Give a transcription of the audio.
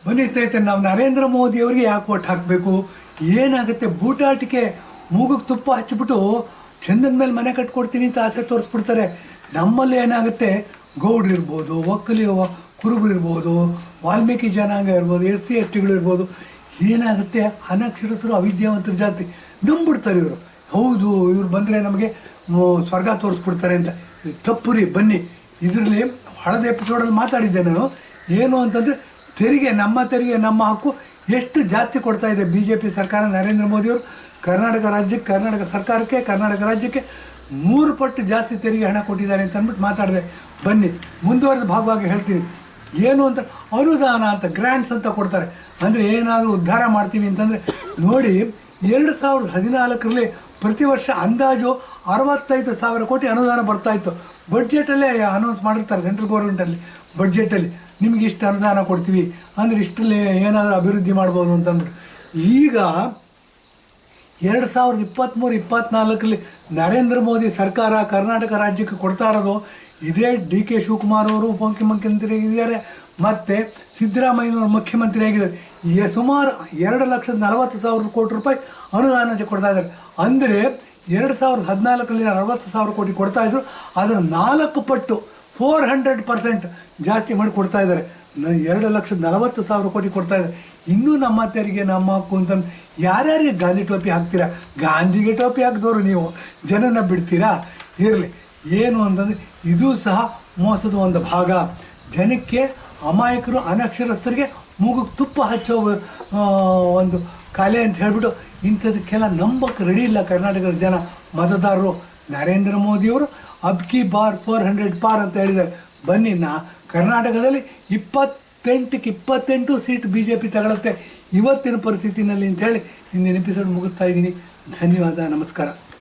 ಬನ್ನಿ ಸ್ನೇಹಿತರೆ, ನಾವು ನರೇಂದ್ರ ಮೋದಿ ಅವರಿಗೆ ಯಾಕೆ ಓಟ್ ಹಾಕಬೇಕು, ಏನಾಗುತ್ತೆ, ಬೂಟಾಟಿಕೆ ಮೂಗಿಗೆ ತುಪ್ಪ ಹಚ್ಚಿಬಿಟ್ಟು ಚಂದನ ಮೇಲೆ ಮನೆ ಕಟ್ಕೊಡ್ತೀನಿ ಅಂತ ಆಸೆ ತೋರಿಸ್ಬಿಡ್ತಾರೆ. ನಮ್ಮಲ್ಲಿ ಏನಾಗುತ್ತೆ, ಗೌಡ್ರು ಇರ್ಬೋದು, ಕುರುಬರು ಇರ್ಬೋದು, ವಾಲ್ಮೀಕಿ ಜನಾಂಗ ಇರ್ಬೋದು, SC STಗಳು ಇರ್ಬೋದು, ಏನಾಗುತ್ತೆ, ಅನಕ್ಷರಸ್ಥರು ಅವಿದ್ಯಾವಂತರ ಜಾತಿ ನಂಬಿಡ್ತಾರೆ ಇವರು. ಹೌದು, ಇವ್ರು ಬಂದರೆ ನಮಗೆ ಸ್ವರ್ಗ ತೋರಿಸ್ಬಿಡ್ತಾರೆ ಅಂತ. ತಪ್ಪು ರೀ. ಬನ್ನಿ, ಇದರಲ್ಲಿ ಹಳದ ಎಪಿಸೋಡಲ್ಲಿ ಮಾತಾಡಿದ್ದೆ ನಾನು. ಏನು ಅಂತಂದರೆ, ತೆರಿಗೆ, ನಮ್ಮ ಹಕ್ಕು ಎಷ್ಟು ಜಾಸ್ತಿ ಕೊಡ್ತಾ ಇದೆ BJP ಸರ್ಕಾರ, ನರೇಂದ್ರ ಮೋದಿಯವರು ಕರ್ನಾಟಕ ರಾಜ್ಯಕ್ಕೆ 3 ಪಟ್ಟು ಜಾಸ್ತಿ ತೆರಿಗೆ ಹಣ ಕೊಟ್ಟಿದ್ದಾರೆ ಅಂತ ಅಂದ್ಬಿಟ್ಟು ಮಾತಾಡಿದೆ. ಬನ್ನಿ, ಮುಂದುವರೆದ ಭಾಗವಾಗಿ ಹೇಳ್ತೀನಿ. ಏನು ಅಂತ, ಅನುದಾನ ಅಂತ, ಗ್ರ್ಯಾಂಟ್ಸ್ ಅಂತ ಕೊಡ್ತಾರೆ. ಅಂದರೆ ಏನಾದರೂ ಉದ್ಧಾರ ಮಾಡ್ತೀವಿ ಅಂತಂದರೆ ನೋಡಿ, 2014ರಲ್ಲಿ ಪ್ರತಿ ವರ್ಷ ಅಂದಾಜು 65,000 ಕೋಟಿ ಅನುದಾನ ಬರ್ತಾಯಿತ್ತು. ಬಡ್ಜೆಟಲ್ಲೇ ಅನೌನ್ಸ್ ಮಾಡಿರ್ತಾರೆ ಸೆಂಟ್ರಲ್ ಗೌರ್ಮೆಂಟಲ್ಲಿ. ಬಡ್ಜೆಟಲ್ಲಿ ನಿಮಗೆ ಇಷ್ಟು ಅನುದಾನ ಕೊಡ್ತೀವಿ ಅಂದರೆ ಇಷ್ಟರಲ್ಲಿ ಏನಾದರೂ ಅಭಿವೃದ್ಧಿ ಮಾಡ್ಬೋದು ಅಂತಂದ್ಬಿಟ್ಟು. ಈಗ 2023-24ರಲ್ಲಿ ನರೇಂದ್ರ ಮೋದಿ ಸರ್ಕಾರ ಕರ್ನಾಟಕ ರಾಜ್ಯಕ್ಕೆ ಕೊಡ್ತಾ ಇರೋದು, ಇದೇ DK ಶಿವಕುಮಾರ್ ಅವರು ಉಪಮುಖ್ಯಮಂತ್ರಿಯಾಗಿದ್ದಾರೆ ಮತ್ತು ಸಿದ್ದರಾಮಯ್ಯನವರು ಮುಖ್ಯಮಂತ್ರಿ ಆಗಿದ್ದಾರೆ. ಸುಮಾರು 2,40,000 ಕೋಟಿ ರೂಪಾಯಿ ಅನುದಾನ ಕೊಡ್ತಾ ಇದ್ದಾರೆ. ಅಂದರೆ 2014ರಲ್ಲಿ 60,000 ಕೋಟಿ ಕೊಡ್ತಾಯಿದ್ರು, ಅದರ 4 ಪಟ್ಟು 400% ಜಾಸ್ತಿ ಮಾಡಿ ಕೊಡ್ತಾ ಇದ್ದಾರೆ. 2,40,000 ಕೋಟಿ ಕೊಡ್ತಾ ಇದ್ದಾರೆ. ಇನ್ನೂ ನಮ್ಮ ತೆರಿಗೆ ನಮ್ಮ ಹಕ್ಕು ಅಂತಂದು ಯಾರ್ಯಾರಿಗೆ ಗಾಂಧಿ ಟೋಪಿ ಹಾಕ್ತೀರಾ? ಗಾಂಧಿಗೆ ಟೋಪಿ ಹಾಕಿದವರು ನೀವು ಜನನ ಬಿಡ್ತೀರಾ? ಇರಲಿ. ಏನು ಅಂತಂದರೆ, ಇದು ಸಹ ಮೋಸದ ಒಂದು ಭಾಗ. ಜನಕ್ಕೆ, ಅಮಾಯಕರು, ಅನಕ್ಷರಸ್ಥರಿಗೆ ಮೂಗಿಗೆ ತುಪ್ಪ ಹಚ್ಚೋ ಒಂದು ಕಲೆ ಅಂತ ಹೇಳಿಬಿಟ್ಟು ಇಂಥದಕ್ಕೆಲ್ಲ ನಂಬಕ್ಕೆ ರೆಡಿ ಇಲ್ಲ ಕರ್ನಾಟಕದ ಜನ, ಮತದಾರರು. ನರೇಂದ್ರ ಮೋದಿಯವರು ಅಬ್ಕಿ ಬಾರ್ 400 ಪಾರ್ ಅಂತ ಹೇಳಿದ್ದಾರೆ. ಬನ್ನಿ, ಕರ್ನಾಟಕದಲ್ಲಿ 28ಕ್ಕೆ 28 ಸೀಟ್ BJP ತಗೊಳುತ್ತೆ ಇವತ್ತಿನ ಪರಿಸ್ಥಿತಿನಲ್ಲಿ ಅಂತೇಳಿ ಇಂದಿನ ಎಪಿಸೋಡ್ ಮುಗಿಸ್ತಾ ಇದ್ದೀನಿ. ಧನ್ಯವಾದ, ನಮಸ್ಕಾರ.